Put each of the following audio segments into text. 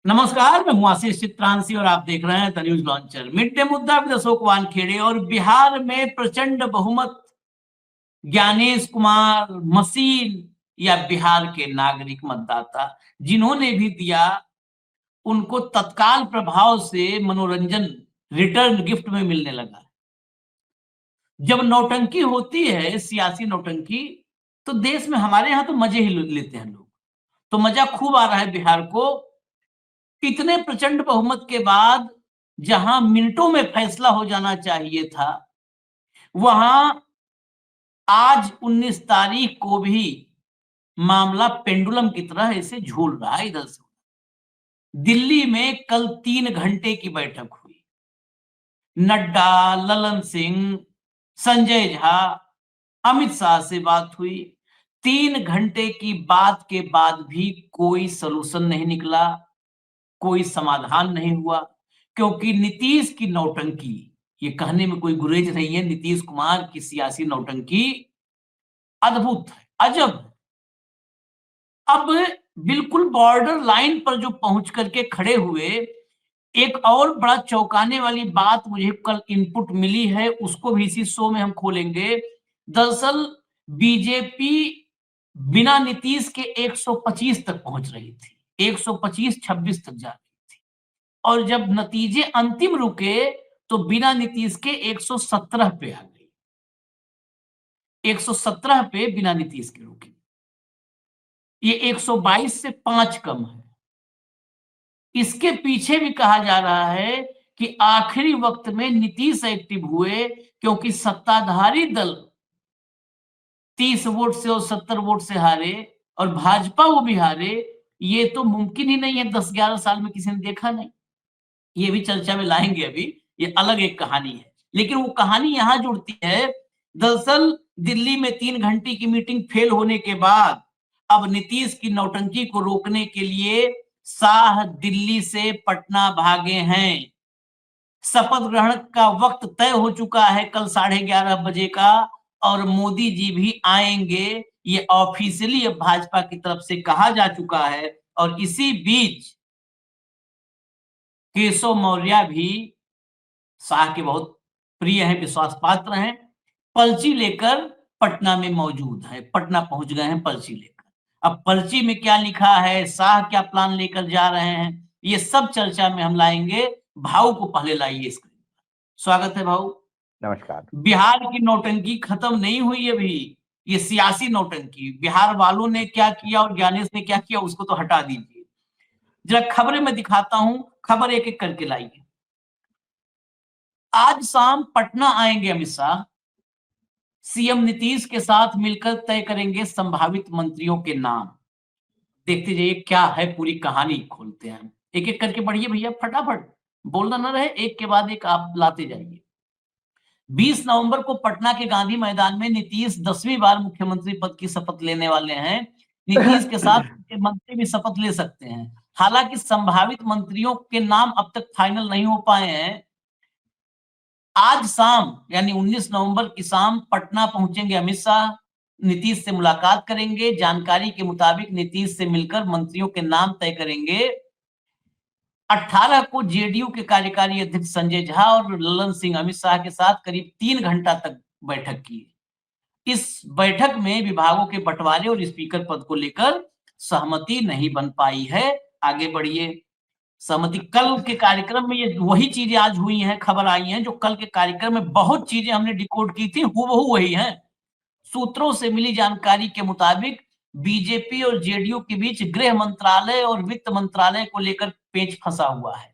नमस्कार, मैं हूं आशीष चित्रांशी और आप देख रहे हैं the news launcher. Mid day मुद्दा विद अशोक वानखेड़े। और बिहार में प्रचंड बहुमत, ज्ञानेश कुमार मसीन या बिहार के नागरिक मतदाता जिन्होंने भी दिया, उनको तत्काल प्रभाव से मनोरंजन रिटर्न गिफ्ट में मिलने लगा। जब नौटंकी होती है, सियासी नौटंकी, तो देश में हमारे यहाँ तो मजे ही लेते हैं लोग। तो मजा खूब आ रहा है बिहार को। इतने प्रचंड बहुमत के बाद जहां मिनटों में फैसला हो जाना चाहिए था, वहां आज 19 तारीख को भी मामला पेंडुलम की तरह ऐसे झूल रहा है इधर से। दिल्ली में कल 3 घंटे की बैठक हुई। नड्डा, ललन सिंह, संजय झा, अमित शाह से बात हुई। 3 घंटे की बात के बाद भी कोई सलूशन नहीं निकला, कोई समाधान नहीं हुआ, क्योंकि नीतीश की नौटंकी, ये कहने में कोई गुरेज नहीं है, नीतीश कुमार की सियासी नौटंकी अद्भुत है, अजब है। अब बिल्कुल बॉर्डर लाइन पर जो पहुंच करके खड़े हुए, एक और बड़ा चौंकाने वाली बात मुझे कल इनपुट मिली है, उसको भी इसी शो में हम खोलेंगे। दरअसल बीजेपी बिना नीतीश के 125 तक पहुंच रही थी, 125-26 तक जा रही थी, और जब नतीजे अंतिम रुके तो बिना नीतीश के 117 पे आ गई। 117 पे बिना नीतीश के रुकी। ये 122 से 5 कम है। इसके पीछे भी कहा जा रहा है कि आखिरी वक्त में नीतीश एक्टिव हुए, क्योंकि सत्ताधारी दल 30 वोट से और 70 वोट से हारे, और भाजपा वो भी हारे। ये तो मुमकिन ही नहीं है, 10-11 साल में किसी ने देखा नहीं। ये भी चर्चा में लाएंगे अभी, ये अलग एक कहानी है, लेकिन वो कहानी यहां जुड़ती है। दरअसल दिल्ली में 3 घंटे की मीटिंग फेल होने के बाद अब नीतीश की नौटंकी को रोकने के लिए शाह दिल्ली से पटना भागे हैं। शपथ ग्रहण का वक्त तय हो चुका है, कल 11:30 बजे का, और मोदी जी भी आएंगे, ये ऑफिशियली अब भाजपा की तरफ से कहा जा चुका है। और इसी बीच केशव मौर्य भी शाह के बहुत प्रिय हैं, विश्वास पात्र हैं, पर्ची लेकर पटना में मौजूद है, पटना पहुंच गए हैं पर्ची लेकर। अब पर्ची में क्या लिखा है, शाह क्या प्लान लेकर जा रहे हैं, ये सब चर्चा में हम लाएंगे। भाऊ को पहले लाइए स्क्रीन पर। स्वागत है भाऊ। नमस्कार। बिहार की नौटंकी खत्म नहीं हुई अभी, ये सियासी नौटंकी, बिहार वालों ने क्या किया और ज्ञानेश ने क्या किया उसको तो हटा दीजिए। जरा खबरें मैं दिखाता हूं, खबर एक एक करके लाइए। आज शाम पटना आएंगे अमित शाह, सीएम नीतीश के साथ मिलकर तय करेंगे संभावित मंत्रियों के नाम। देखते जाइए क्या है पूरी कहानी, खोलते हैं। एक एक करके बढ़िए भैया, फटाफट बोलना न रहे, एक के बाद एक आप लाते जाइए। 20 नवंबर को पटना के गांधी मैदान में नीतीश 10वीं बार मुख्यमंत्री पद की शपथ लेने वाले हैं। नीतीश के साथ मंत्री भी शपथ ले सकते हैं। हालांकि संभावित मंत्रियों के नाम अब तक फाइनल नहीं हो पाए हैं। आज शाम यानी 19 नवंबर की शाम पटना पहुंचेंगे अमित शाह, नीतीश से मुलाकात करेंगे। जानकारी के मुताबिक नीतीश से मिलकर मंत्रियों के नाम तय करेंगे। 18 को जेडीयू के कार्यकारी अध्यक्ष संजय झा और ललन सिंह अमित शाह के साथ करीब 3 घंटा तक बैठक की। इस बैठक में विभागों के बंटवारे और स्पीकर पद को लेकर सहमति नहीं बन पाई है। आगे बढ़िए। सहमति कल के कार्यक्रम में, ये वही चीजें आज हुई हैं, खबर आई हैं जो कल के कार्यक्रम में बहुत चीजें हमने डिकोड की थी, हूबहू वही हैं। सूत्रों से मिली जानकारी के मुताबिक बीजेपी और जेडीयू के बीच गृह मंत्रालय और वित्त मंत्रालय को लेकर पेच फंसा हुआ है।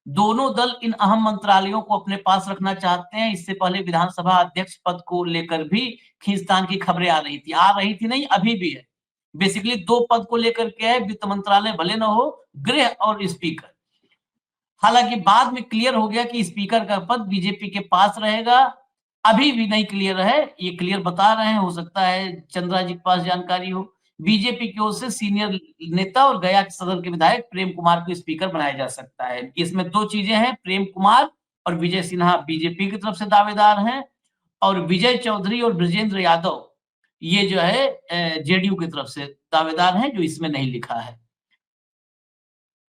दोनों दल इन अहम मंत्रालयों को अपने पास रखना चाहते हैं। इससे पहले विधानसभा अध्यक्ष पद को लेकर भी खींचतान की खबरें आ रही थी नहीं, अभी भी है। बेसिकली 2 पद को लेकर के है, वित्त मंत्रालय भले न हो, गृह और स्पीकर। हालांकि बाद में क्लियर हो गया कि स्पीकर का पद बीजेपी के पास रहेगा। अभी भी नहीं क्लियर है, ये क्लियर बता रहे हैं, हो सकता है चंद्रा जी के पास जानकारी हो। बीजेपी की ओर से सीनियर नेता और गया के सदर के विधायक प्रेम कुमार को स्पीकर बनाया जा सकता है। इसमें 2 चीजें हैं, प्रेम कुमार और विजय सिन्हा बीजेपी की तरफ से दावेदार हैं, और विजय चौधरी और ब्रजेंद्र यादव ये जो है जेडीयू की तरफ से दावेदार हैं, जो इसमें नहीं लिखा है।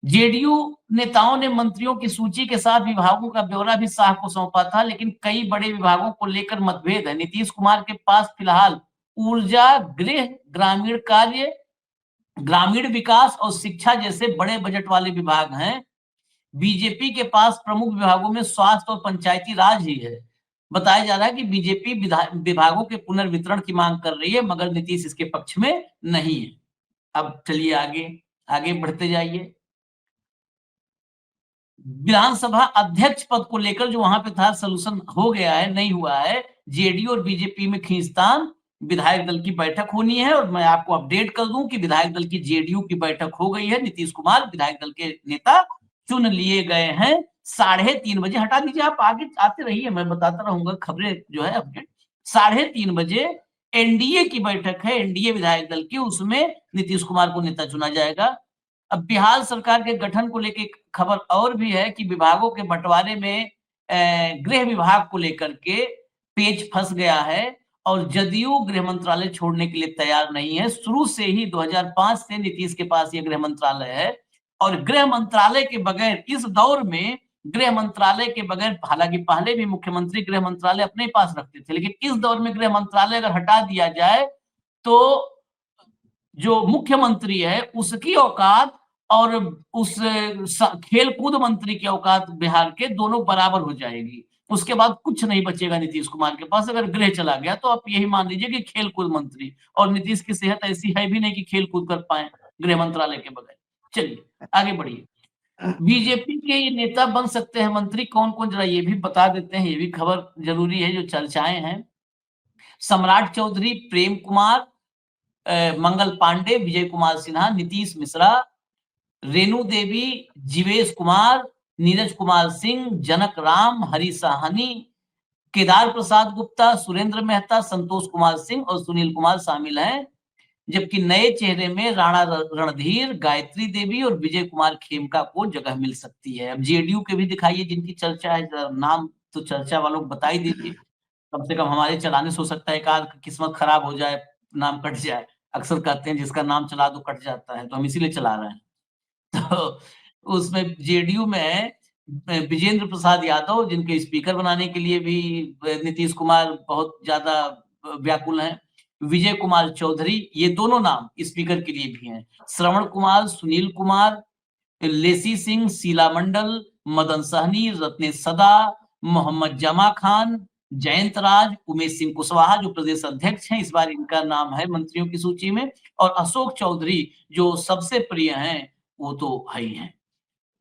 जेडीयू नेताओं ने मंत्रियों की सूची के साथ विभागों का ब्यौरा भी शाह को सौंपा था, लेकिन कई बड़े विभागों को लेकर मतभेद है। नीतीश कुमार के पास फिलहाल ऊर्जा, गृह, ग्रामीण कार्य, ग्रामीण विकास और शिक्षा जैसे बड़े बजट वाले विभाग हैं। बीजेपी के पास प्रमुख विभागों में स्वास्थ्य और पंचायती राज ही है। बताया जा रहा है कि बीजेपी विभागों के पुनर्वितरण की मांग कर रही है, मगर नीतीश इसके पक्ष में नहीं है। अब चलिए आगे आगे बढ़ते जाइए। विधानसभा अध्यक्ष पद को लेकर जो वहां पे था, सोल्यूशन हो गया है, नहीं हुआ है। जेडीयू और बीजेपी में खींचतान, विधायक दल की बैठक होनी है और मैं आपको अपडेट कर दूं कि विधायक दल की जेडीयू की बैठक हो गई है। नीतीश कुमार विधायक दल के नेता चुन लिए गए हैं। 3:30 बजे, हटा दीजिए, आप आगे आते रहिए, मैं बताता रहूंगा खबरें जो है अपडेट। 3:30 बजे एनडीए की बैठक है, एनडीए विधायक दल की, उसमें नीतीश कुमार को नेता चुना जाएगा। अब बिहार सरकार के गठन को लेकर खबर और भी है कि विभागों के बंटवारे में गृह विभाग को लेकर के पेच फंस गया है और जदयू गृह मंत्रालय छोड़ने के लिए तैयार नहीं है। शुरू से ही 2005 से नीतीश के पास यह गृह मंत्रालय है और गृह मंत्रालय के बगैर इस दौर में, गृह मंत्रालय के बगैर, हालांकि पहले भी मुख्यमंत्री गृह मंत्रालय अपने पास रखते थे, लेकिन इस दौर में गृह मंत्रालय अगर हटा दिया जाए तो जो मुख्यमंत्री है उसकी औकात और उस खेल कूद मंत्री की औकात बिहार के दोनों बराबर हो जाएगी। उसके बाद कुछ नहीं बचेगा नीतीश कुमार के पास। अगर गृह चला गया तो आप यही मान लीजिए कि खेल कूद मंत्री, और नीतीश की सेहत ऐसी है भी नहीं कि खेल कूद कर पाए गृह मंत्रालय के बगैर। चलिए आगे बढ़िए। बीजेपी के ये नेता बन सकते हैं मंत्री कौन कौन, जरा ये भी बता देते हैं, ये भी खबर जरूरी है, जो चर्चाएं हैं। सम्राट चौधरी, प्रेम कुमार, मंगल पांडे, विजय कुमार सिन्हा, नीतीश मिश्रा, रेणु देवी, जीवेश कुमार, नीरज कुमार सिंह, जनक राम, हरी साहनी, केदार प्रसाद गुप्ता, सुरेंद्र मेहता, संतोष कुमार सिंह और सुनील कुमार शामिल हैं। जबकि नए चेहरे में राणा रणधीर, गायत्री देवी और विजय कुमार खेमका को जगह मिल सकती है। अब जेडीयू के भी दिखाइए जिनकी चर्चा है, नाम तो चर्चा वालों को बता ही दीजिए, कम से कम हमारे चलाने से हो सकता है एक आध किस्मत खराब हो जाए, नाम कट जाए। अक्सर कहते हैं जिसका नाम चला दो कट जाता है, तो हम इसीलिए चला रहे हैं। तो उसमें जेडीयू में विजेंद्र प्रसाद यादव, जिनके स्पीकर बनाने के लिए भी नीतीश कुमार बहुत ज्यादा व्याकुल हैं। विजय कुमार चौधरी, ये दोनों नाम स्पीकर के लिए भी हैं। श्रवण कुमार, सुनील कुमार, लेसी सिंह, शीला मंडल, मदन सहनी, रत्नेश सदा, मोहम्मद जमा खान, जयंत राज, उमेश सिंह कुशवाहा जो प्रदेश अध्यक्ष हैं, इस बार इनका नाम है मंत्रियों की सूची में, और अशोक चौधरी जो सबसे प्रिय हैं वो तो है ही हैं।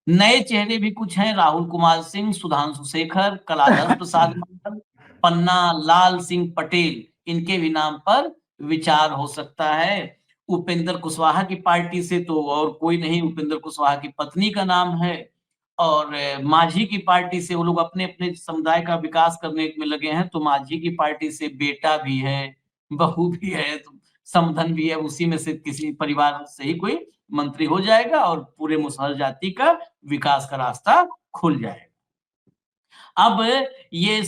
नए चेहरे भी कुछ हैं, राहुल कुमार सिंह, सुधांशु शेखर, कलाधर प्रसाद मंडल, पन्ना लाल सिंह पटेल, इनके भी नाम पर विचार हो सकता है। उपेंद्र कुशवाहा की पार्टी से तो और कोई नहीं, उपेंद्र कुशवाहा की पत्नी का नाम है, और मांझी की पार्टी से वो लोग अपने अपने समुदाय का विकास करने में लगे हैं, तो मांझी की पार्टी से बेटा भी है, बहू भी है, तो समधन भी है, उसी में से किसी परिवार से ही कोई मंत्री हो जाएगा और पूरे मुसहर जाति का विकास का रास्ता खुल जाएगा। अब ये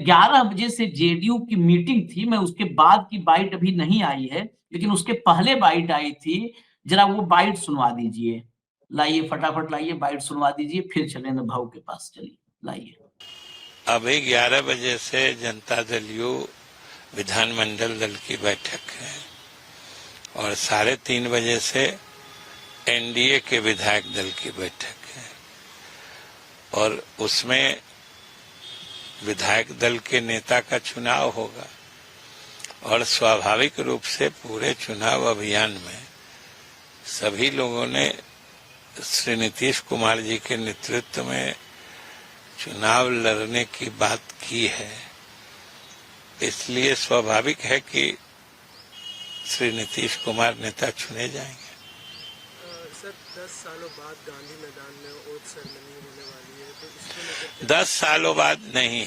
11 बजे से जेडीयू की मीटिंग थी, मैं उसके बाद की बाइट अभी नहीं आई है, लेकिन उसके पहले बाइट आई थी, जरा वो बाइट सुनवा दीजिए। लाइए फटाफट लाइए, बाइट सुनवा दीजिए, फिर चलेंगे भाऊ के पास। चलिए लाइए। अभी 11 बजे से जनता दल यू विधानमंडल दल की बैठक है और 3:30 बजे से एनडीए के विधायक दल की बैठक है और उसमें विधायक दल के नेता का चुनाव होगा और स्वाभाविक रूप से पूरे चुनाव अभियान में सभी लोगों ने श्री नीतीश कुमार जी के नेतृत्व में चुनाव लड़ने की बात की है। इसलिए स्वाभाविक है कि श्री नीतीश कुमार नेता चुने जाएंगे। सर 10 सालों बाद गांधी मैदान में ओथ सेरेमनी होने वाली है, तो 10 सालों बाद नहीं,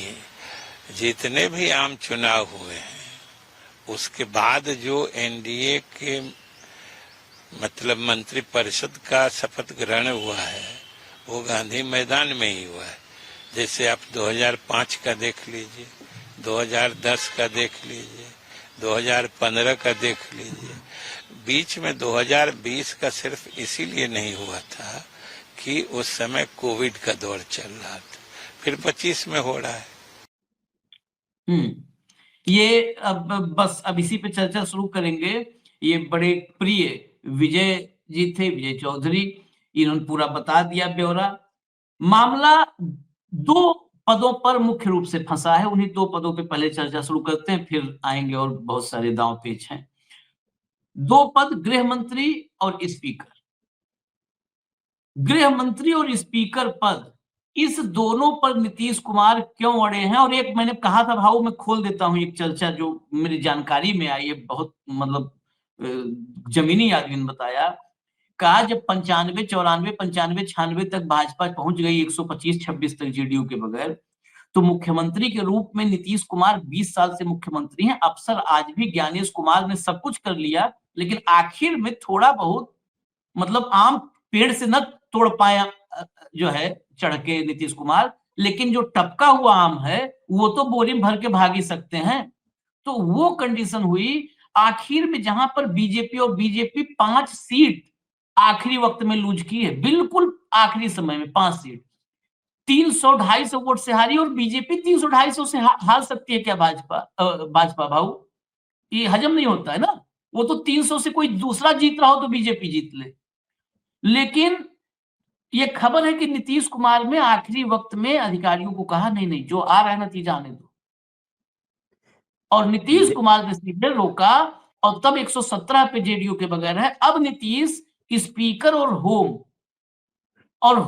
जितने भी आम चुनाव हुए हैं उसके बाद जो एनडीए के मतलब मंत्री परिषद का शपथ ग्रहण हुआ है वो गांधी मैदान में ही हुआ है। जैसे आप 2005 का देख लीजिए, 2010 का देख लीजिए, 2015 का देख लीजिए। बीच में 2020 का सिर्फ इसीलिए नहीं हुआ था कि उस समय कोविड का दौर चल रहा था, फिर 25 में हो रहा है। ये अब इसी पे चर्चा शुरू करेंगे। ये बड़े प्रिय विजय जी थे, विजय चौधरी, इन्होंने पूरा बता दिया ब्यौरा। मामला 2 पदों पर मुख्य रूप से फंसा है, उन्हीं 2 पदों पे पहले चर्चा शुरू करते हैं, फिर आएंगे और बहुत सारे दांव पेच हैं। 2 पद, गृह मंत्री और स्पीकर। गृह मंत्री और स्पीकर पद, इस दोनों पर नीतीश कुमार क्यों अड़े हैं? और एक मैंने कहा था भाऊ, मैं खोल देता हूं एक चर्चा जो मेरी जानकारी में आई है, बहुत मतलब जमीनी आदमी ने बताया। कहा जब 95, 94, 95, 96 तक भाजपा पहुंच गई 125, 26 तक जेडीयू के बगैर, तो मुख्यमंत्री के रूप में नीतीश कुमार 20 साल से मुख्यमंत्री हैं। अफसर आज भी ज्ञानेश कुमार ने सब कुछ कर लिया, लेकिन आखिर में थोड़ा बहुत मतलब आम पेड़ से न तोड़ पाया जो है चढ़ के नीतीश कुमार, लेकिन जो टपका हुआ आम है वो तो बोरी में भर के भाग ही सकते हैं। तो वो कंडीशन हुई आखिर में, जहां पर बीजेपी 5 सीट आखिरी वक्त में लूज की है, बिल्कुल आखिरी समय में 5 सीट 300 250 वोट से हारी। और बीजेपी 300 250 से हार सकती है क्या भाजपा भाऊ? ये हजम नहीं होता है ना। वो तो 300 से कोई दूसरा जीत रहा हो तो बीजेपी जीत ले। लेकिन ये खबर है कि नीतीश कुमार ने आखिरी वक्त में अधिकारियों को कहा नहीं नहीं, जो आ रहा है नतीजा आने दो, और नीतीश कुमार ने सीधे रोका। और तब 117 पे जेडीयू के बगैर है। अब नीतीश स्पीकर और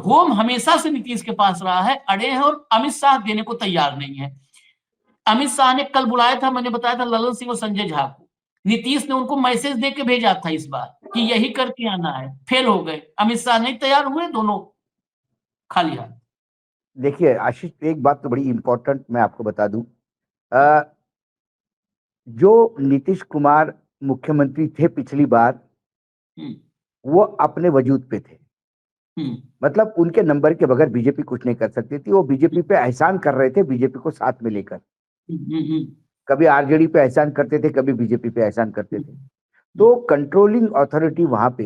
होम हमेशा से नीतीश के पास रहा है, अड़े हैं, और अमित शाह देने को तैयार नहीं है। अमित शाह ने कल बुलाया था, मैंने बताया था, ललन सिंह और संजय झा को। नीतीश ने उनको मैसेज दे के भेजा था इस बार कि यही करके आना है, फेल हो गए। अमित शाह नहीं तैयार हुए, दोनों खाली हाथ। देखिए आशीष, एक बात तो बड़ी इंपॉर्टेंट मैं आपको बता दूं। अ, जो नीतीश कुमार मुख्यमंत्री थे पिछली बार, वो अपने वजूद पे थे। मतलब उनके नंबर के बगैर बीजेपी कुछ नहीं कर सकती थी। वो बीजेपी पे एहसान कर रहे थे, बीजेपी को साथ में लेकर। कभी आरजेडी पे एहसान करते थे, कभी बीजेपी पे एहसान करते थे। तो कंट्रोलिंग अथॉरिटी वहां पे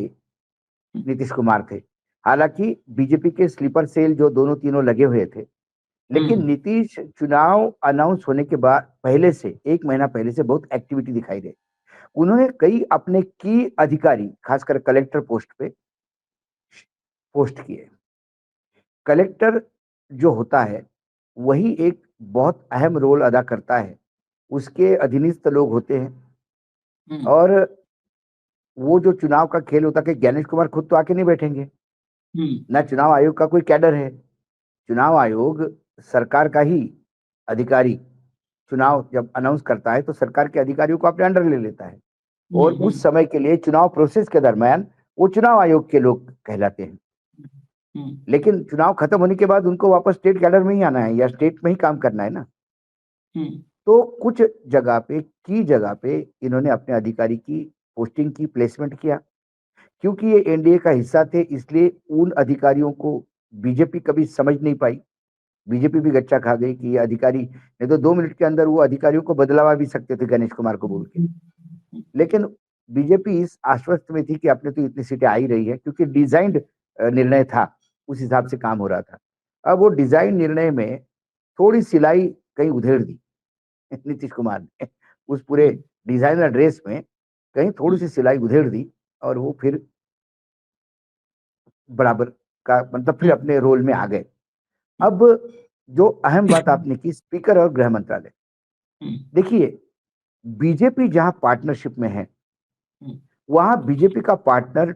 नीतीश कुमार थे। हालांकि बीजेपी के स्लीपर सेल जो दोनों तीनों लगे हुए थे, लेकिन नीतीश चुनाव अनाउंस होने के बाद पहले से 1 महीना पहले से बहुत एक्टिविटी दिखाई दे। उन्होंने कई अपने की अधिकारी खासकर कलेक्टर पोस्ट पे पोस्ट किए। कलेक्टर जो होता है वही एक बहुत अहम रोल अदा करता है। उसके अधीनस्थ लोग होते हैं, और वो जो चुनाव का खेल होता है कि ज्ञानेश कुमार खुद तो आके नहीं बैठेंगे, ना चुनाव आयोग का कोई कैडर है। चुनाव आयोग सरकार का ही अधिकारी चुनाव जब अनाउंस करता है तो सरकार के अधिकारियों को अपने अंडर ले लेता है, और उस समय के लिए चुनाव प्रोसेस के दरमियान वो चुनाव आयोग के लोग कहलाते हैं। लेकिन चुनाव खत्म होने के बाद उनको वापस स्टेट कैडर में ही आना है या स्टेट में ही काम करना है ना। तो कुछ जगह पे की जगह पे इन्होंने अपने अधिकारी की पोस्टिंग की, प्लेसमेंट किया। क्योंकि ये एनडीए का हिस्सा थे, इसलिए उन अधिकारियों को बीजेपी कभी समझ नहीं पाई। बीजेपी भी गच्चा खा गई कि ये अधिकारी, नहीं तो 2 मिनट के अंदर वो अधिकारियों को बदलवा भी सकते थे गणेश कुमार को बोल के। लेकिन बीजेपी इस आश्वस्त में थी कि अपने तो इतनी सीटें आ ही रही है, क्योंकि डिजाइंड निर्णय था, उस हिसाब से काम हो रहा था। अब वो डिजाइन निर्णय में थोड़ी सिलाई कहीं उधेड़ दी नीतीश कुमार ने। उस पूरे डिजाइनर ड्रेस में कहीं थोड़ी सी सिलाई उधेड़ दी, और वो फिर बराबर का मतलब फिर अपने रोल में आ गए। अब जो अहम बात आपने की, स्पीकर और गृह मंत्रालय, देखिए बीजेपी जहां पार्टनरशिप में है वहां बीजेपी का पार्टनर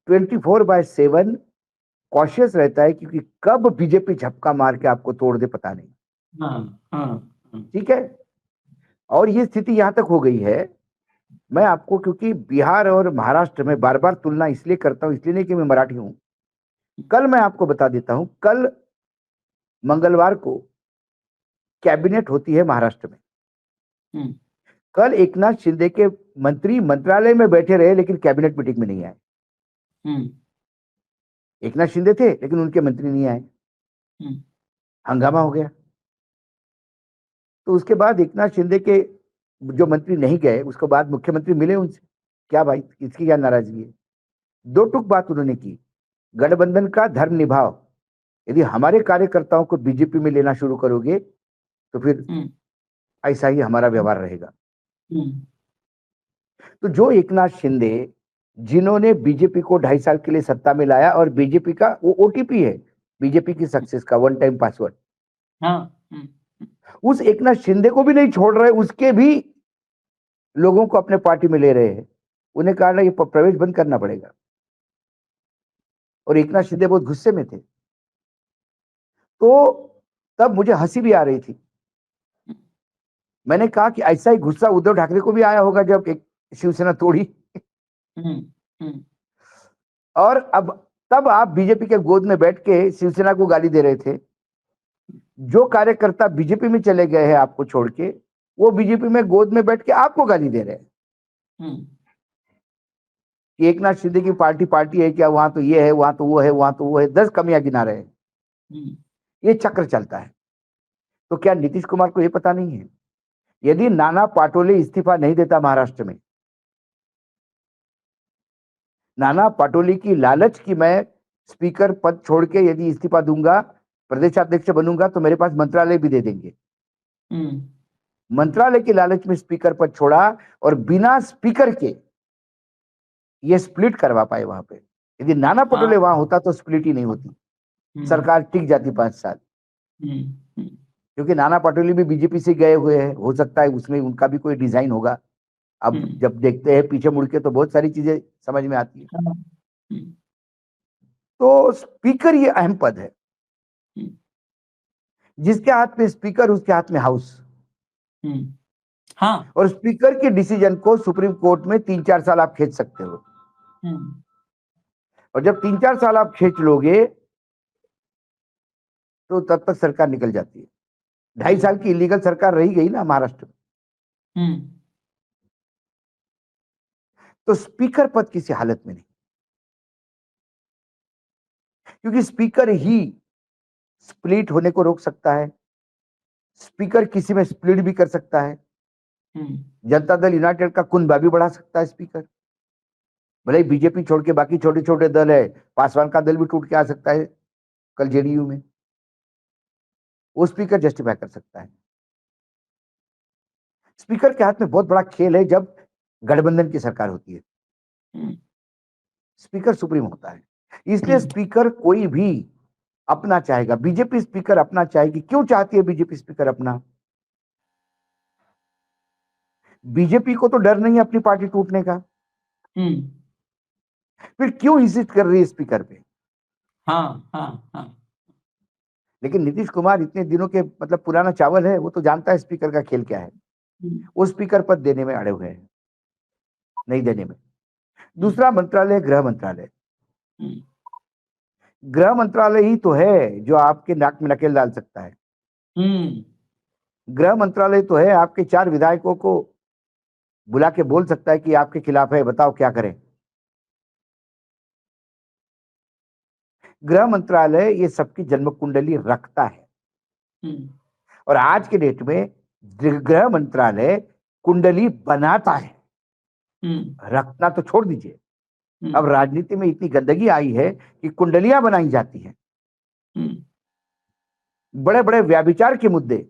24/7 कॉशियस रहता है, क्योंकि कब बीजेपी झपका मार के आपको तोड़ दे पता नहीं। ठीक है, और ये स्थिति यहां तक हो गई है। मैं आपको, क्योंकि बिहार और महाराष्ट्र में बार बार तुलना इसलिए करता हूं, इसलिए नहीं कि मैं मराठी हूं। कल मैं आपको बता देता हूं, कल मंगलवार को कैबिनेट होती है महाराष्ट्र में। कल एकनाथ शिंदे के मंत्री मंत्रालय में बैठे रहे, लेकिन कैबिनेट मीटिंग में नहीं आए। एकनाथ शिंदे थे लेकिन उनके मंत्री नहीं आए, हंगामा हो गया। तो उसके बाद एकनाथ शिंदे के जो मंत्री नहीं गए, उसके बाद मुख्यमंत्री मिले उनसे, क्या भाई इसकी क्या नाराजगी है? दो टूक बात उन्होंने की, गठबंधन का धर्म निभाओ, यदि हमारे कार्यकर्ताओं को बीजेपी में लेना शुरू करोगे तो फिर ऐसा ही हमारा व्यवहार रहेगा। तो जो एकनाथ शिंदे जिन्होंने बीजेपी को 2.5 साल के लिए सत्ता में लाया, और बीजेपी का वो ओटीपी है, बीजेपी की सक्सेस का वन टाइम पासवर्ड, उस एकनाथ शिंदे को भी नहीं छोड़ रहे, उसके भी लोगों को अपने पार्टी में ले रहे हैं। उन्हें कहा ना ये प्रवेश बंद करना पड़ेगा, और एकनाथ शिंदे बहुत गुस्से में थे। तो तब मुझे हंसी भी आ रही थी। मैंने कहा कि ऐसा ही गुस्सा उद्धव ठाकरे को भी आया होगा जब एक शिवसेना तोड़ी। और अब तब आप बीजेपी के गोद में बैठ के शिवसेना को गाली दे रहे थे। जो कार्यकर्ता बीजेपी में चले गए हैं आपको छोड़ के, वो बीजेपी में गोद में बैठ के आपको गाली दे रहे हैं कि एकनाथ शिंदे की पार्टी है क्या, वहां तो ये है, वहां तो वो है, वहां तो वो है, 10 कमियां गिना रहे हैं। ये चक्र चलता है। तो क्या नीतीश कुमार को ये पता नहीं है, यदि नाना पाटोले इस्तीफा नहीं देता महाराष्ट्र में, नाना पाटोले की लालच की मैं स्पीकर पद छोड़ के यदि इस्तीफा दूंगा, प्रदेशाध्यक्ष बनूंगा, तो मेरे पास मंत्रालय भी दे देंगे। मंत्रालय की लालच में स्पीकर पद छोड़ा, और बिना स्पीकर के ये स्प्लिट करवा पाए वहां पे। यदि नाना पटोले वहां होता तो स्प्लिट ही नहीं होती, सरकार टिक जाती 5 साल। क्योंकि नाना पटोले भी बीजेपी से गए हुए हैं, हो सकता है उसमें उनका भी कोई डिजाइन होगा। अब जब देखते हैं पीछे मुड़ के तो बहुत सारी चीजें समझ में आती है। तो स्पीकर ये अहम पद है, जिसके हाथ में स्पीकर उसके हाथ में हाउस। हाँ, और स्पीकर के डिसीजन को सुप्रीम कोर्ट में 3-4 साल आप खींच सकते हो, और जब 3-4 साल आप खींच लोगे तो तब तक सरकार निकल जाती है। 2.5 साल की इलीगल सरकार रही गई ना महाराष्ट्र में। तो स्पीकर पद किसी हालत में नहीं, क्योंकि स्पीकर ही स्प्लिट होने को रोक सकता है, स्पीकर किसी में स्प्लिट भी कर सकता है। जनता दल यूनाइटेड का कुनबा भी बढ़ा सकता है स्पीकर। भले ही बीजेपी छोड़ के बाकी छोटे छोटे दल है, पासवान का दल भी टूट के आ सकता है कल जेडीयू में, वो स्पीकर जस्टिफाई कर सकता है। स्पीकर के हाथ में बहुत बड़ा खेल है जब गठबंधन की सरकार होती है। स्पीकर सुप्रीम होता है, इसलिए स्पीकर कोई भी अपना चाहेगा। बीजेपी स्पीकर अपना चाहेगी। क्यों चाहती है बीजेपी स्पीकर अपना? बीजेपी को तो डर नहीं है अपनी पार्टी टूटने का, फिर क्यों इंसिस्ट कर रही है स्पीकर पे? हाँ। लेकिन नीतीश कुमार इतने दिनों के मतलब पुराना चावल है, वो तो जानता है स्पीकर का खेल क्या है। वो स्पीकर पद देने में अड़े हुए हैं, नहीं देने में। दूसरा मंत्रालय, गृह मंत्रालय। गृह मंत्रालय ही तो है जो आपके नाक में नकेल डाल सकता है। गृह मंत्रालय तो है आपके 4 विधायकों को बुला के बोल सकता है कि आपके खिलाफ है, बताओ क्या करें। गृह मंत्रालय ये सबकी जन्म कुंडली रखता है, और आज के डेट में गृह मंत्रालय कुंडली बनाता है। रखना तो छोड़ दीजिए, अब राजनीति में इतनी गंदगी आई है कि कुंडलियां बनाई जाती हैं। बड़े बड़े व्याभिचार के मुद्दे,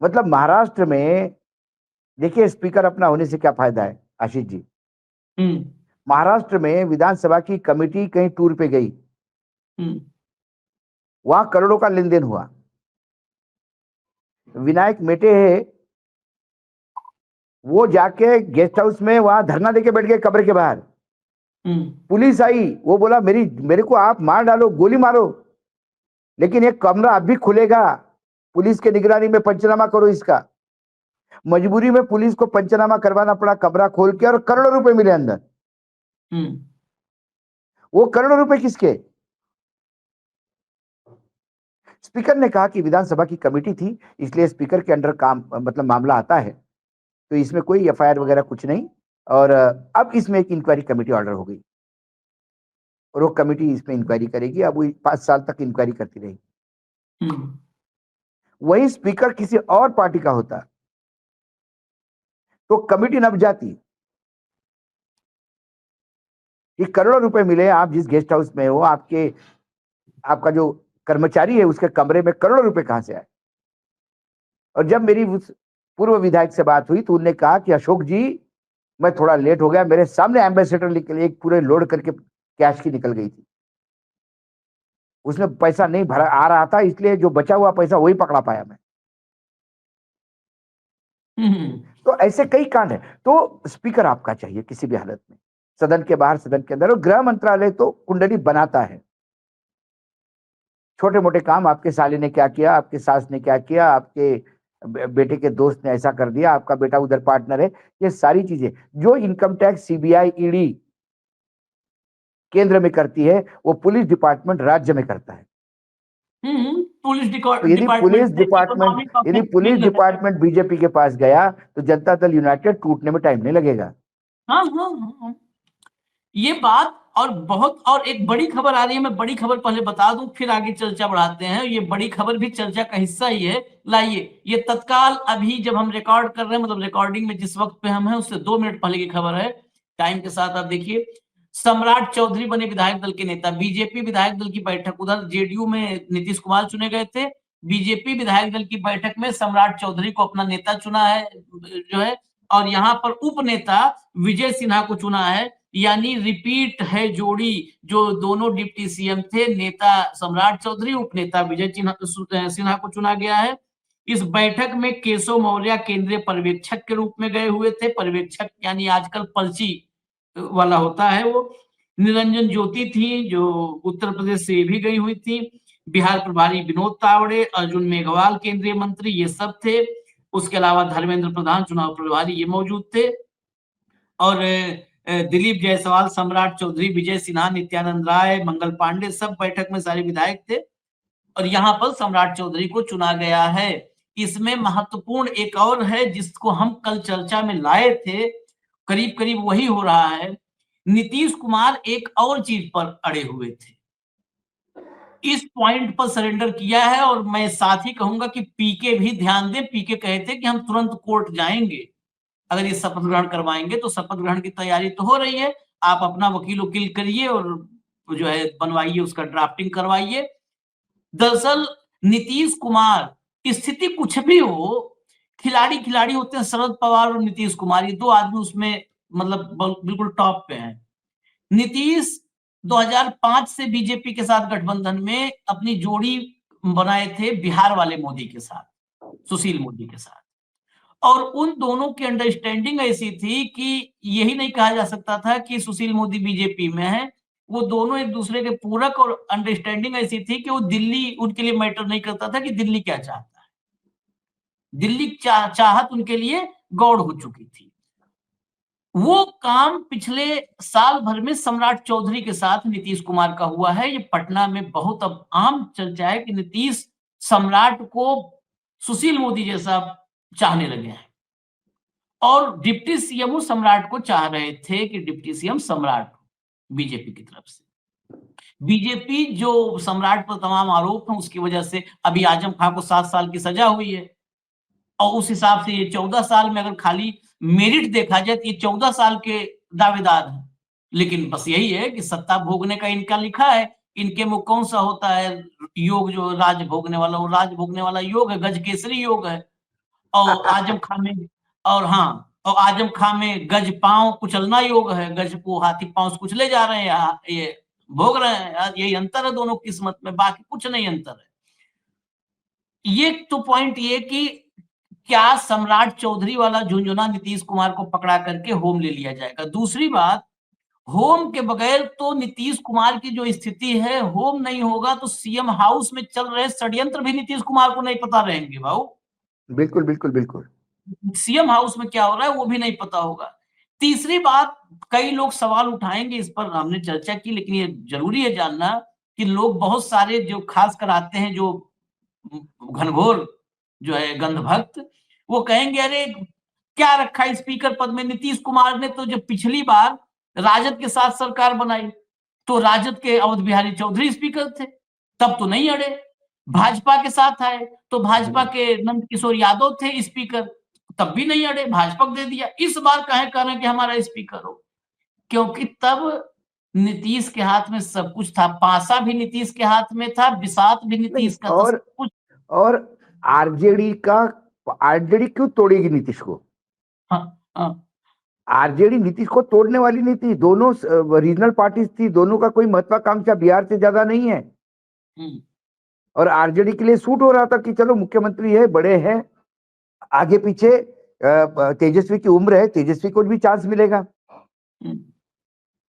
मतलब महाराष्ट्र में देखिए स्पीकर अपना होने से क्या फायदा है आशीष जी। महाराष्ट्र में विधानसभा की कमेटी कहीं टूर पे गई, वहां करोड़ों का लेन देन हुआ। विनायक मेटे है, वो जाके गेस्ट हाउस में वहां धरना देके बैठ गए कब्र के बाहर। पुलिस आई, वो बोला मेरे को आप मार डालो, गोली मारो, लेकिन एक कमरा अब भी खुलेगा, पुलिस के निगरानी में पंचनामा करो इसका। मजबूरी में पुलिस को पंचनामा करवाना पड़ा कमरा खोल के, और करोड़ों रुपए मिले अंदर। वो करोड़ों रुपए किसके? स्पीकर ने कहा कि विधानसभा की कमेटी थी, इसलिए स्पीकर के अंडर काम मतलब मामला आता है, तो इसमें कोई एफआईआर वगैरह कुछ नहीं। और अब इसमें एक इंक्वायरी कमेटी ऑर्डर हो गई, और वो कमेटी इसमें इंक्वायरी करेगी। अब वो 5 साल तक इंक्वायरी करती रहेगी। वही स्पीकर किसी और पार्टी का होता तो कमेटी नब जाती, कि करोड़ों रुपए मिले, आप जिस गेस्ट हाउस में हो, आपका जो कर्मचारी है उसके कमरे में करोड़ों रुपए कहां से आए। और जब मेरी उस पूर्व विधायक से बात हुई तो उन्होंने कहा कि अशोक जी, मैं थोड़ा लेट हो गया, मेरे सामने एम्बेसडर निकल एक पूरे लोड करके कैश की निकल गई थी, उसमें पैसा नहीं भरा आ रहा था, इसलिए जो बचा हुआ पैसा वही पकड़ा पाया मैं। तो ऐसे कई कांड है। तो स्पीकर आपका चाहिए किसी भी हालत में, सदन के बाहर, सदन के अंदर। और गृह मंत्रालय तो कुंडली बनाता है, छोटे मोटे काम, आपके साले ने क्या किया, आपके सास ने क्या किया, आपके बेटे के दोस्त ने ऐसा कर दिया, आपका बेटा उधर पार्टनर है, ये सारी चीजें जो इनकम टैक्स, सीबीआई, ईडी केंद्र में करती है, वो पुलिस डिपार्टमेंट राज्य में करता है। पुलिस तो यदि पुलिस डिपार्टमेंट बीजेपी के पास गया तो जनता दल यूनाइटेड टूटने में टाइम नहीं लगेगा। हाँ। ये बात और बहुत, और एक बड़ी खबर आ रही है, मैं बड़ी खबर पहले बता दूं फिर आगे चर्चा बढ़ाते हैं। ये बड़ी खबर भी चर्चा का हिस्सा ही है। लाइए, ये तत्काल अभी जब हम रिकॉर्ड कर रहे हैं, मतलब रिकॉर्डिंग में जिस वक्त पे हम हैं उससे 2 मिनट पहले की खबर है। टाइम के साथ आप देखिए, सम्राट चौधरी बने विधायक दल के नेता। बीजेपी विधायक दल की बैठक, उधर जेडीयू में नीतीश कुमार चुने गए थे, बीजेपी विधायक दल की बैठक में सम्राट चौधरी को अपना नेता चुना है जो है, और यहाँ पर उप नेता विजय सिन्हा को चुना है। यानी रिपीट है जोड़ी, जो दोनों डिप्टी सीएम थे, नेता सम्राट चौधरी, उपनेता विजय सिन्हा को चुना गया है। इस बैठक में केशव मौर्य केंद्रीय पर्यवेक्षक के रूप में गए हुए थे। पर्यवेक्षक यानी आजकल पर्ची वाला होता है वो। निरंजन ज्योति थी जो उत्तर प्रदेश से भी गई हुई थी। बिहार प्रभारी विनोद तावड़े, अर्जुन मेघवाल केंद्रीय मंत्री, ये सब थे। उसके अलावा धर्मेंद्र प्रधान चुनाव प्रभारी ये मौजूद थे। और दिलीप जायसवाल, सम्राट चौधरी, विजय सिन्हा, नित्यानंद राय, मंगल पांडे, सब बैठक में सारे विधायक थे। और यहाँ पर सम्राट चौधरी को चुना गया है। इसमें महत्वपूर्ण एक और है जिसको हम कल चर्चा में लाए थे, करीब करीब वही हो रहा है। नीतीश कुमार एक और चीज पर अड़े हुए थे, इस पॉइंट पर सरेंडर किया है। और मैं साथ ही कहूंगा कि पीके भी ध्यान दें। पीके कहे थे कि हम तुरंत कोर्ट जाएंगे अगर ये शपथ ग्रहण करवाएंगे। तो शपथ ग्रहण की तैयारी तो हो रही है, आप अपना वकील वकील करिए और जो है बनवाइए, उसका ड्राफ्टिंग करवाइए। दरअसल नीतीश कुमार, स्थिति कुछ भी हो, खिलाड़ी खिलाड़ी होते हैं, शरद पवार और नीतीश कुमार, ये 2 आदमी उसमें मतलब बिल्कुल टॉप पे हैं। नीतीश 2005 से बीजेपी के साथ गठबंधन में अपनी जोड़ी बनाए थे बिहार वाले मोदी के साथ, सुशील मोदी के साथ। और उन दोनों की अंडरस्टैंडिंग ऐसी थी कि यही नहीं कहा जा सकता था कि सुशील मोदी बीजेपी में है, वो दोनों एक दूसरे के पूरक। और अंडरस्टैंडिंग ऐसी थी कि वो दिल्ली उनके लिए मैटर नहीं करता था कि दिल्ली क्या चाहता है। दिल्ली चाहत उनके लिए गौड़ हो चुकी थी। वो काम पिछले साल भर में सम्राट चौधरी के साथ नीतीश कुमार का हुआ है। ये पटना में बहुत अब आम चर्चा है कि नीतीश सम्राट को सुशील मोदी जैसा चाहने लगे हैं। और डिप्टी सीएम सम्राट को चाह रहे थे कि डिप्टी सीएम सम्राट बीजेपी की तरफ से। बीजेपी जो सम्राट पर तमाम आरोप हैं उसकी वजह से अभी आजम खान को 7 साल की सजा हुई है, और उस हिसाब से ये 14 साल में अगर खाली मेरिट देखा जाए तो ये 14 साल के दावेदार हैं। लेकिन बस यही है कि सत्ता भोगने का इनका लिखा है, इनके मुंह कौन सा होता है योग, जो राज भोगने वाला, वो राज भोगने वाला योग है, गज केसरी योग है। और आजम खान में, और हाँ, और आजम खान में गज पांव कुचलना योग है, गज को हाथी पांव से कुचले जा रहे हैं, ये भोग रहे हैं। यही अंतर है दोनों किस्मत में, बाकी कुछ नहीं अंतर है। ये तो पॉइंट ये कि क्या सम्राट चौधरी वाला झुंझुना नीतीश कुमार को पकड़ा करके होम ले लिया जाएगा। दूसरी बात, होम के बगैर तो नीतीश कुमार की जो स्थिति है, होम नहीं होगा तो सीएम हाउस में चल रहे षड्यंत्र भी नीतीश कुमार को नहीं पता रहेंगे भाऊ। बिल्कुल बिल्कुल बिल्कुल। सीएम हाउस में क्या हो रहा है वो भी नहीं पता होगा। तीसरी बात, कई लोग सवाल उठाएंगे, इस पर हमने चर्चा की, लेकिन ये जरूरी है जानना कि लोग बहुत सारे जो खास कर आते हैं, जो घनघोर जो है गंध भक्त, वो कहेंगे अरे क्या रखा स्पीकर पद में। नीतीश कुमार ने तो जब पिछली बार राजद के साथ सरकार बनाई तो राजद के अवध बिहारी चौधरी स्पीकर थे, तब तो नहीं अड़े। भाजपा के साथ आए तो भाजपा के नंद किशोर यादव थे स्पीकर, तब भी नहीं अड़े, भाजपा को दे दिया। इस बार कहे कह रहे हैं कि हमारा स्पीकर हो, क्योंकि तब नीतीश के हाथ में सब कुछ था, पासा भी नीतीश के हाथ में था, बिसात भी नहीं, नीतीश का था, सब कुछ। और आरजेडी क्यों तोड़ेगी नीतीश को? हाँ हाँ आरजेडी नीतीश को तोड़ने वाली नहीं थी, दोनों रीजनल पार्टीज थी, दोनों का कोई महत्वाकांक्षा बिहार से ज्यादा नहीं है। हम्म, और आरजेडी के लिए सूट हो रहा था कि चलो मुख्यमंत्री है, बड़े हैं, आगे पीछे तेजस्वी की उम्र है, तेजस्वी को भी चांस मिलेगा। हम्म,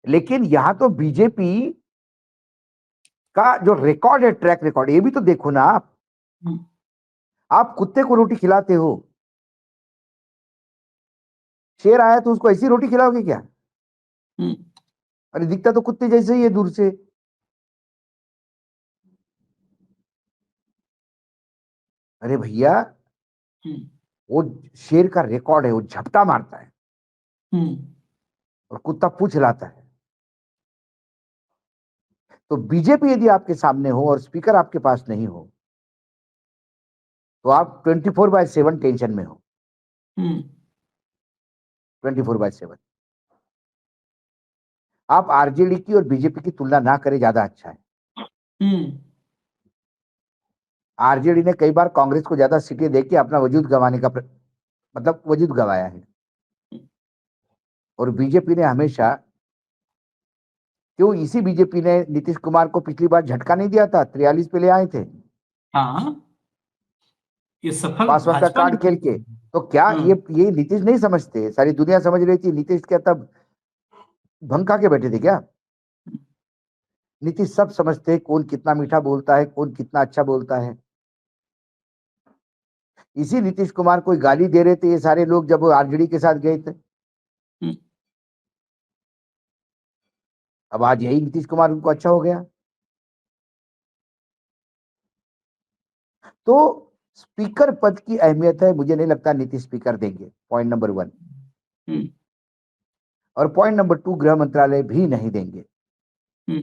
लेकिन यहां तो बीजेपी का जो रिकॉर्ड है, ट्रैक रिकॉर्ड, ये भी तो देखो ना आप। हम्म, आप कुत्ते को रोटी खिलाते हो, शेर आया तो उसको ऐसी रोटी खिलाओगे क्या? हम्म, अरे दिखता तो कुत्ते जैसे ही है दूर से। अरे भैया, हम्म, वो शेर का रिकॉर्ड है, वो झपटा मारता है हम्म, और कुत्ता पूंछ हिलाता है। तो बीजेपी यदि आपके सामने हो और स्पीकर आपके पास नहीं हो, तो आप 24/7 टेंशन में हो। हम्म, 24/7 आप आरजेडी की और बीजेपी की तुलना ना करें, ज्यादा अच्छा है। हम्म, आरजेडी ने कई बार कांग्रेस को ज्यादा सीटें देके अपना वजूद गंवाने का मतलब वजूद गंवाया है। और बीजेपी ने हमेशा, क्यों, इसी बीजेपी ने नीतीश कुमार को पिछली बार झटका नहीं दिया था, 43 पे ले आए थे हाँ, ये सफल पासवान का भाजपा ने। कार्ड खेल के। तो क्या हम्म, ये नीतीश नहीं समझते? सारी दुनिया समझ रही थी नीतीश क्या तब भंग खा के बैठे थे क्या? नीतीश सब समझते हैं, कौन कितना मीठा बोलता है, कौन कितना अच्छा बोलता है। इसी नीतीश कुमार को गाली दे रहे थे ये सारे लोग जब वो आरजेडी के साथ गए थे। हम्म, अब आज यही नीतीश कुमार उनको अच्छा हो गया। तो स्पीकर पद की अहमियत है, मुझे नहीं लगता नीतीश स्पीकर देंगे, पॉइंट नंबर 1। हम्म, और पॉइंट नंबर 2, गृह मंत्रालय भी नहीं देंगे। हम्म,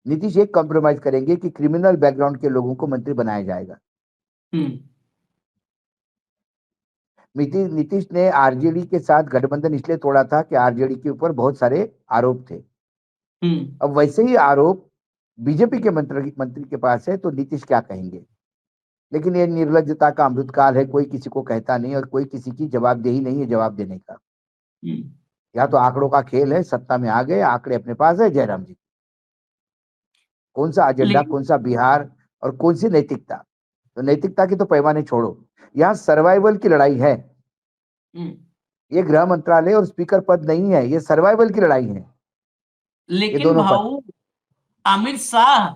नीतीश एक कॉम्प्रोमाइज करेंगे कि क्रिमिनल बैकग्राउंड के लोगों को मंत्री बनाया जाएगा। हम्म, नीतीश ने आरजेडी के साथ गठबंधन इसलिए तोड़ा था कि आरजेडी के ऊपर बहुत सारे आरोप थे। हम्म, अब वैसे ही आरोप बीजेपी के मंत्री के पास है, तो नीतीश क्या कहेंगे? लेकिन ये निर्लज्जता का अमृतकाल है, कोई किसी को कहता नहीं और कोई किसी की जवाबदेही नहीं है जवाब देने का। हम्म, या तो आंकड़ों का खेल है, सत्ता में आ गए, आंकड़े अपने पास है, जयराम जी, कौन सा एजेंडा, लेकिन कौन सा बिहार, और कौन सी नैतिकता। तो नैतिकता की तो पैमाने छोड़ो, यहाँ सर्वाइवल की लड़ाई है। हम्म, ये गृह मंत्रालय और स्पीकर पद नहीं है, ये सर्वाइवल की लड़ाई है, ये लेकिन दोनों पद। भाऊ, अमित शाह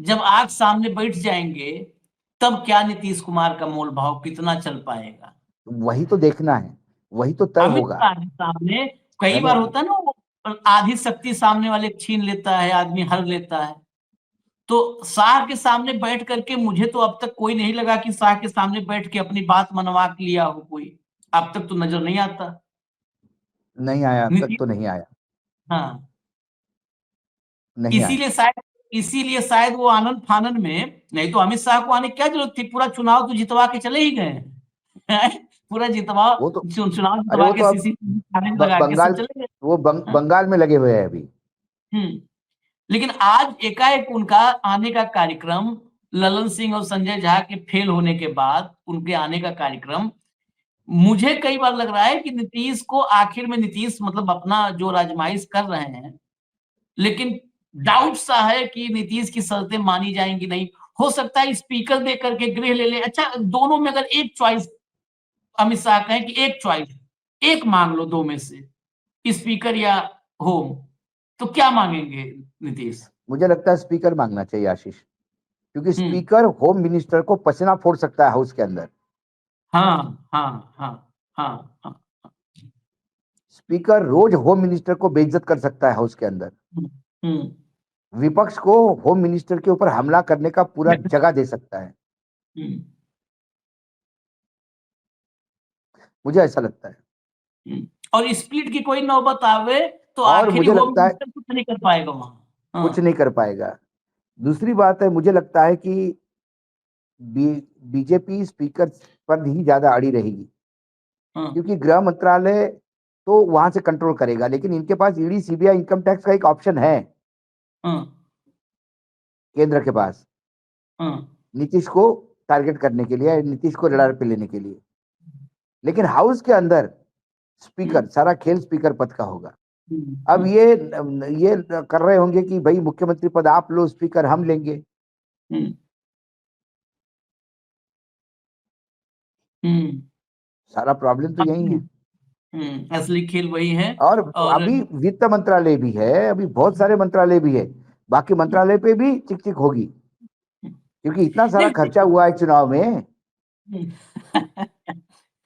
जब आग सामने बैठ जाएंगे, तब क्या नीतीश कुमार का मोल भाव कितना चल पाएगा? वही तो देखना है, वही तो तय अमित होगा। शाह के सामने कई मैंने बार होता है ना, वो आधी शक्ति सामने वाले छीन लेता है, आदमी हर लेता है। तो शाह के सामने बैठ करके मुझे तो अब तक कोई नहीं लगा कि शाह के सामने बैठ के अपनी बात मनवा के लिया हो कोई। अब तक तो नजर नहीं आता। नहीं आया, अब तक नीतीश। तो नहीं आया, हाँ, नहीं आया। इसीलिए शायद वो आनंद फानन में, नहीं तो अमित शाह को आने की क्या जरूरत थी, पूरा चुनाव तो जितवा के चले ही गए हैं। पूरा जितवा, वो तो, चुनाव अरे जितवा वो के तो अब सीसी थाने में लगा के सब बंगाल, चले गए। वो हाँ, बंगाल में लगे हुए हैं अभी। हम्म। लेकिन आज एकाएक उनका आने का कार्यक्रम, ललन सिंह और संजय झा के फेल होने के बाद उनके आने का कार्यक्रम, मुझे कई बार लग रहा है कि नीतीश को आखिर में, नीतीश मतलब अपना जो राजमाइश कर रहे हैं, लेकिन डाउट सा है कि नीतीश की शर्तें मानी जाएंगी नहीं। हो सकता है स्पीकर दे करके गृह ले ले। अच्छा, दोनों में अगर एक चॉइस अमित शाह कहें कि एक चॉइस, एक मांग लो दो में से, स्पीकर या होम, तो क्या मांगेंगे नीतीश? मुझे लगता है स्पीकर मांगना चाहिए आशीष, क्योंकि हम्म, स्पीकर होम मिनिस्टर को पसीना फोड़ सकता है हाउस के अंदर। हाँ हाँ हाँ हाँ हाँ, स्पीकर रोज होम मिनिस्टर को बेइज्जत कर सकता है हाउस के अंदर। हम्म, हम्म, विपक्ष को होम मिनिस्टर के ऊपर हमला करने का पूरा जगह दे सकता है, हम्म, मुझे ऐसा लगता है। और स्प्लिट की कोई नौबत आवे तो और आखिरी मुझे होम लगता है मिनिस्टर कुछ नहीं कर पाएगा वहां। कुछ हाँ, नहीं कर पाएगा। दूसरी बात है, मुझे लगता है कि बीजेपी स्पीकर पर ही ज्यादा अड़ी रहेगी, हाँ, क्योंकि गृह मंत्रालय तो वहां से कंट्रोल करेगा, लेकिन इनके पास ईडी सीबीआई इनकम टैक्स का एक ऑप्शन है केंद्र के पास, नीतीश को टारगेट करने के लिए, नीतीश को रडार पे लेने के लिए। लेकिन हाउस के अंदर स्पीकर, सारा खेल स्पीकर पद का होगा। अब ये कर रहे होंगे कि भाई मुख्यमंत्री पद आप लो, स्पीकर हम लेंगे। सारा प्रॉब्लम तो यही है। असली खेल वही है। और और अभी वित्त मंत्रालय भी है, अभी बहुत सारे मंत्रालय भी है, बाकी मंत्रालय पे भी चिक चिक होगी, क्योंकि इतना सारा नहीं, खर्चा हुआ है चुनाव में।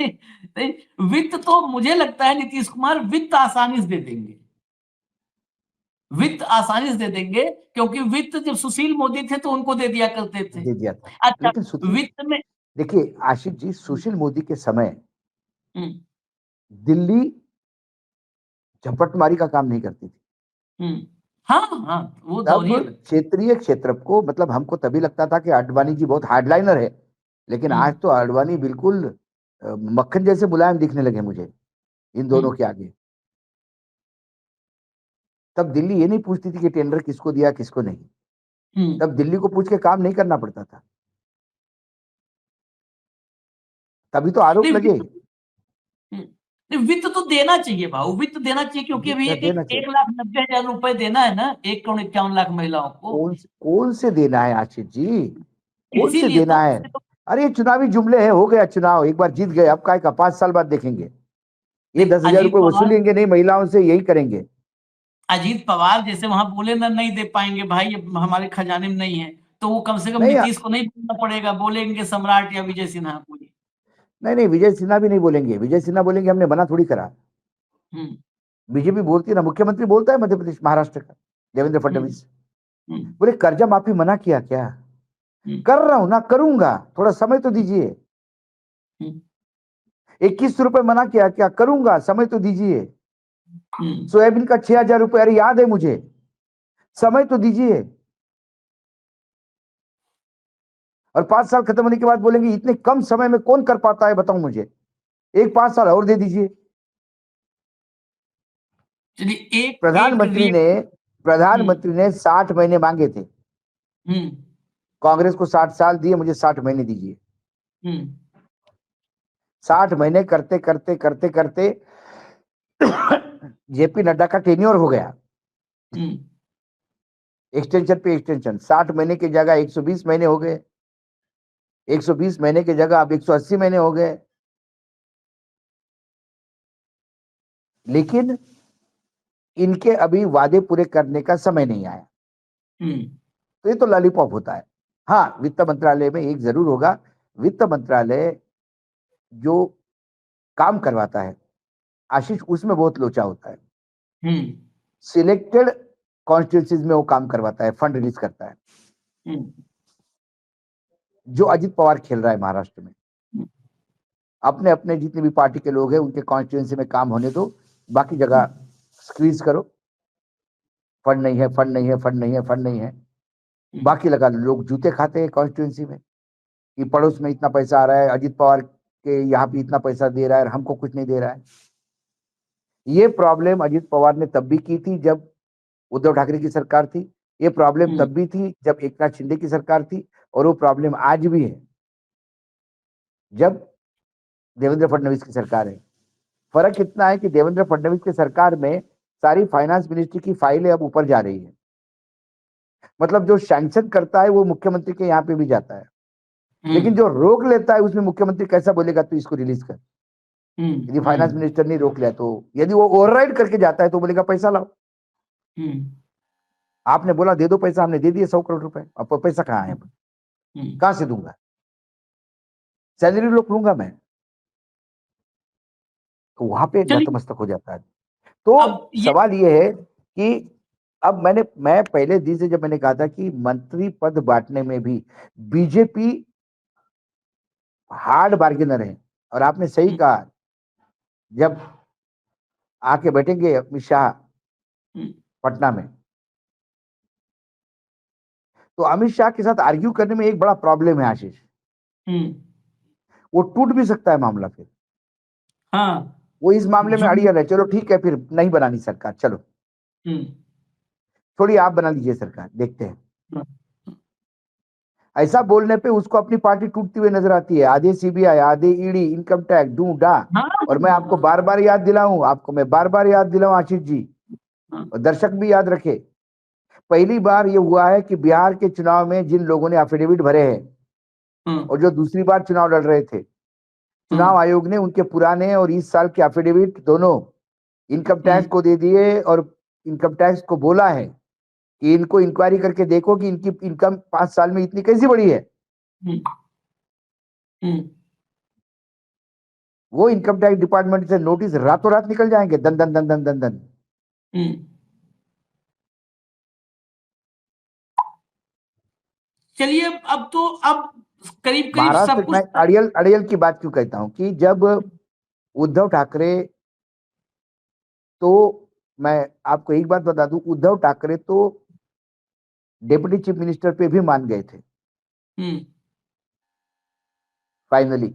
नहीं, वित्त तो मुझे लगता है नीतीश कुमार वित्त आसानी से दे देंगे, वित्त आसानी से दे देंगे, क्योंकि वित्त जब सुशील मोदी थे तो उनको दे दिया करते थे। दे दिया था। अच्छा, लेकिन सुशील, वित्त में देखिए आशिष जी, सुशील मोदी के समय दिल्ली झपटमारी का काम नहीं करती थी। हाँ हाँ, वो तब दौर ही अलग। क्षेत्रीय क्षेत्र को, मतलब हमको तभी लगता था कि आडवाणी जी बहुत हार्डलाइनर है, लेकिन आज तो आडवाणी बिल्कुल मक्खन जैसे मुलायम दिखने लगे मुझे इन दोनों के आगे। तब दिल्ली ये नहीं पूछती थी कि टेंडर किसको दिया किसको नहीं, तब दिल्ली को पूछ के काम नहीं करना पड़ता था, तभी तो आरोप नहीं, लगे। नहीं, वित्त तो देना चाहिए भाऊ, वित्त देना चाहिए, क्योंकि अभी एक देना चाहिए। 1,90,000 रुपए देना है ना 1,51,00,000 महिलाओं को। कौन से देना है आशिष जी, कौन से इसीलिए देना है? अरे ये चुनावी जुमले है, हो गया चुनाव, एक बार जीत गए, अब का 5 साल बाद देखेंगे। ये 10,000 अजीत रुपए पवार, वसूलेंगे नहीं, महिलाओं से यही करेंगे। अजीत पवार जैसे वहां बोले ना, नहीं दे पाएंगे भाई, अब हमारे खजाने में नहीं है, तो वो कम से कम नहीं नीतीश को नहीं बोलना पड़ेगा, बोलेंगे सम्राट या विजय सिन्हा को। नहीं नहीं, विजय सिन्हा भी नहीं बोलेंगे, विजय सिन्हा बोलेंगे हमने मना थोड़ी करा। बीजेपी बोलती है ना, मुख्यमंत्री बोलता है मध्य प्रदेश महाराष्ट्र का देवेंद्र फडणवीस, बोले कर्जा माफी मना किया क्या? कर रहा हूं ना, करूंगा, थोड़ा समय तो दीजिए। 21 रुपए मना किया क्या? करूंगा, समय तो दीजिए। सोयाबीन का 6,000 रुपए, अरे याद है मुझे, समय तो दीजिए। और 5 साल खत्म होने के बाद बोलेंगे इतने कम समय में कौन कर पाता है, बताओ मुझे, एक 5 साल और दे दीजिए। प्रधानमंत्री ने 60 महीने मांगे थे, कांग्रेस को 60 साल दिए, मुझे 60 महीने दीजिए। 60 महीने करते करते करते करते जेपी नड्डा का टेन्योर हो गया, एक्सटेंशन पे एक्सटेंशन, 60 महीने की जगह 120 महीने हो गए, 120 महीने की जगह अब 180 महीने हो गए। लेकिन इनके अभी वादे पूरे करने का समय नहीं आया, तो ये तो लॉलीपॉप होता है। हाँ, वित्त मंत्रालय में एक जरूर होगा, वित्त मंत्रालय जो काम करवाता है आशीष, उसमें बहुत लोचा होता है। सिलेक्टेड कॉन्स्टिट्यूंसीज में वो काम करवाता है, फंड रिलीज करता है। जो अजित पवार खेल रहा है महाराष्ट्र में, अपने अपने जितने भी पार्टी के लोग हैं उनके कॉन्स्टिट्यूंसी में काम होने दो, बाकी जगह स्क्वीज करो, फंड नहीं है, फंड नहीं है, फंड नहीं है, फंड नहीं है, बाकी लगा लोग जूते खाते हैं कॉन्स्टिट्यूंसी में कि पड़ोस में इतना पैसा आ रहा है, अजित पवार के यहाँ पे इतना पैसा दे रहा है, हमको कुछ नहीं दे रहा है। ये प्रॉब्लम अजित पवार ने तब भी की थी जब उद्धव ठाकरे की सरकार थी, ये प्रॉब्लम तब भी थी जब एकनाथ शिंदे की सरकार थी, और वो प्रॉब्लम आज भी है जब देवेंद्र फडणवीस की सरकार है। फर्क इतना है कि देवेंद्र फडणवीस की सरकार में सारी फाइनेंस मिनिस्ट्री की फाइलें अब ऊपर जा रही है, मतलब जो सैंक्शन करता है वो मुख्यमंत्री के यहाँ पे भी जाता है, लेकिन जो रोक लेता है उसमें मुख्यमंत्री कैसा बोलेगा तू इसको रिलीज कर। यदि फाइनेंस मिनिस्टर ने रोक लिया, तो यदि वो ओवरराइड करके जाता है तो बोलेगा पैसा लाओ। आपने बोला दे दो पैसा, हमने दे दिए 100 करोड़ रुपए, अब पैसा कहाँ है, कहां से दूंगा, सैलरी रोक लूंगा मैं, तो वहां पे नतमस्तक हो जाता है। तो सवाल ये है कि अब मैं पहले दिन से जब मैंने कहा था कि मंत्री पद बांटने में भी बीजेपी हार्ड बार्गेनर है, और आपने सही कहा, जब आके बैठेंगे अमित शाह पटना में, तो अमित शाह के साथ आर्ग्यू करने में एक बड़ा प्रॉब्लम है आशीष, वो टूट भी सकता है मामला फिर। हाँ, वो इस मामले में अड़ियल है। चलो ठीक है, फिर नहीं बनानी सरकार, चलो थोड़ी आप बना लीजिए सरकार, देखते हैं। ऐसा बोलने पे उसको अपनी पार्टी टूटती हुई नजर आती है। आधे सीबीआई, आधे ईडी, इनकम टैक्स, डू डा। और मैं आपको बार बार याद दिलाऊं, आशीष जी और दर्शक भी याद रखे, पहली बार ये हुआ है कि बिहार के चुनाव में जिन लोगों ने एफिडेविट भरे हैं और जो दूसरी बार चुनाव लड़ रहे थे, चुनाव आयोग ने उनके पुराने और इस साल के एफिडेविट दोनों इनकम टैक्स को दे दिए और इनकम टैक्स को बोला है कि इनको इंक्वायरी करके देखो कि इनकी इनकम 5 साल में इतनी कैसी बढ़ी है। वो इनकम टैक्स डिपार्टमेंट से नोटिस रातों रात निकल जाएंगे, दन दन दन दन दन दन। चलिए, अब करीब करीब महाराष्ट्र सब कुछ। में अड़ियल की बात क्यों कहता हूं कि जब उद्धव ठाकरे, तो मैं आपको एक बात बता दूं, उद्धव ठाकरे तो डिप्टी चीफ मिनिस्टर पे भी मान गए थे फाइनली,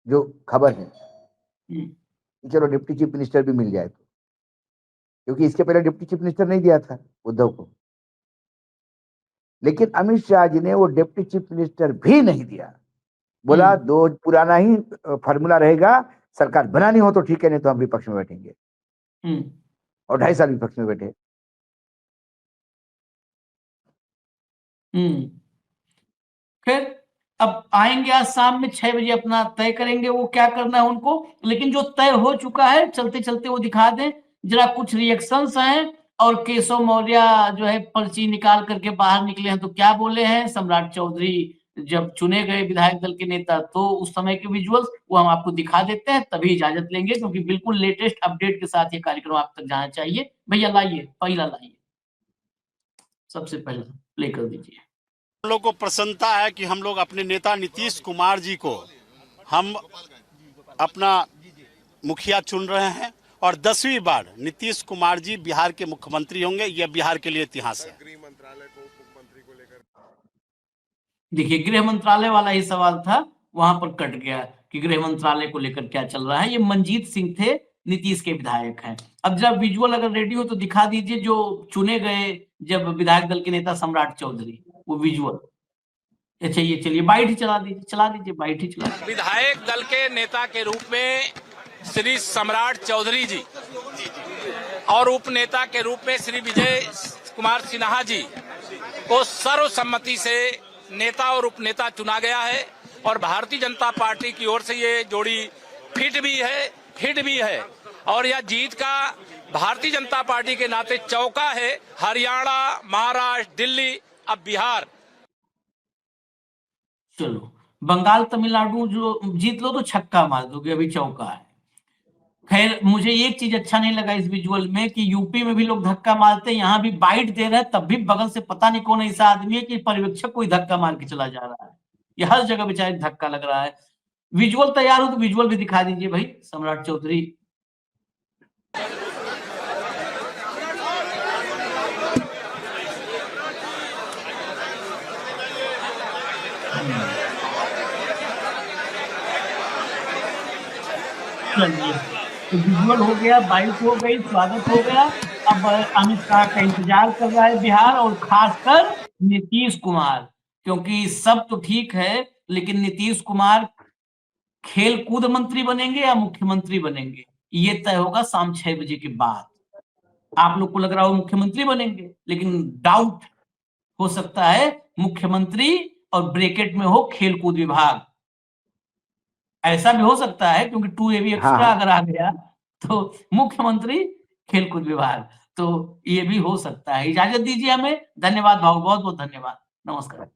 जो खबर है कि चलो डिप्टी चीफ मिनिस्टर भी मिल जाए, तो क्योंकि इसके पहले डिप्टी चीफ मिनिस्टर नहीं दिया था उद्धव को। लेकिन अमित शाह जी ने वो डिप्टी चीफ मिनिस्टर भी नहीं दिया, बोला दो पुराना ही फार्मूला रहेगा, सरकार बनानी हो तो ठीक है, नहीं तो हम विपक्ष में बैठेंगे। और 2.5 साल विपक्ष में बैठे। फिर अब आएंगे आज शाम में 6 बजे, अपना तय करेंगे वो क्या करना है उनको। लेकिन जो तय हो चुका है चलते चलते वो दिखा दें जरा। कुछ रिएक्शंस हैं, और केशव मौर्य जो है पर्ची निकाल करके बाहर निकले हैं तो क्या बोले हैं। सम्राट चौधरी जब चुने गए विधायक दल के नेता, तो उस समय के विजुअल्स वो हम आपको दिखा देते हैं, तभी इजाजत लेंगे, क्योंकि बिल्कुल लेटेस्ट अपडेट के साथ ये कार्यक्रम आप तक जाना चाहिए। भैया लाइए, पहला लाइए, सबसे पहला प्ले कर दीजिए। हम लोग को प्रसन्नता है कि हम लोग अपने नेता नीतीश कुमार जी को हम अपना मुखिया चुन रहे हैं और 10वीं बार नीतीश कुमार जी बिहार के मुख्यमंत्री होंगे। यह बिहार के लिए इतिहास है। गृह मंत्रालय को, उप मुख्यमंत्री को लेकर देखिए, गृह मंत्रालय वाला ही सवाल था, वहां पर कट गया कि गृह मंत्रालय को लेकर क्या चल रहा है। ये मंजीत सिंह थे, नीतीश के विधायक हैं। अब जब विजुअल अगर रेडी हो तो दिखा दीजिए, जो चुने गए जब विधायक दल के नेता सम्राट चौधरी, वो विजुअल। अच्छा, ये चलिए बाइट ही चला दीजिए बाइट ही चला दीजिए। विधायक दल के नेता के रूप में श्री सम्राट चौधरी जी और उप नेता के रूप में श्री विजय कुमार सिन्हा जी को सर्वसम्मति से नेता और उपनेता चुना गया है। और भारतीय जनता पार्टी की ओर से ये जोड़ी फिट भी है, हिट भी है। और यह जीत का भारतीय जनता पार्टी के नाते चौका है। हरियाणा, महाराष्ट्र, दिल्ली, अब बिहार। चलो, बंगाल तमिलनाडु जो जीत लो तो छक्का मार दोगे, अभी चौका है। खैर, मुझे एक चीज अच्छा नहीं लगा इस विजुअल में कि यूपी में भी लोग धक्का मारते हैं, यहाँ भी बाइट दे रहे हैं, तब भी बगल से पता नहीं कौन ऐसा आदमी है कि पर्यवेक्षक कोई धक्का मार के चला जा रहा है। ये हर जगह बेचारे धक्का लग रहा है। विजुअल तैयार हो तो विजुअल भी दिखा दीजिए भाई। सम्राट चौधरी चलिए, तो विजुअल हो गया, बाइट हो गई, स्वागत हो गया। अब अमित शाह का इंतजार कर रहा है बिहार, और खासकर नीतीश कुमार, क्योंकि सब तो ठीक है लेकिन नीतीश कुमार खेल कूद मंत्री बनेंगे या मुख्यमंत्री बनेंगे, ये तय होगा शाम 6 बजे के बाद। आप लोग को लग रहा हो मुख्यमंत्री बनेंगे, लेकिन डाउट हो सकता है मुख्यमंत्री और ब्रैकेट में हो खेल कूद विभाग। ऐसा भी हो सकता है, क्योंकि 2AB एक्स्ट्रा अगर आ गया तो मुख्यमंत्री खेलकूद विभाग, तो ये भी हो सकता है। इजाजत दीजिए हमें। धन्यवाद भाऊ, बहुत बहुत धन्यवाद। नमस्कार।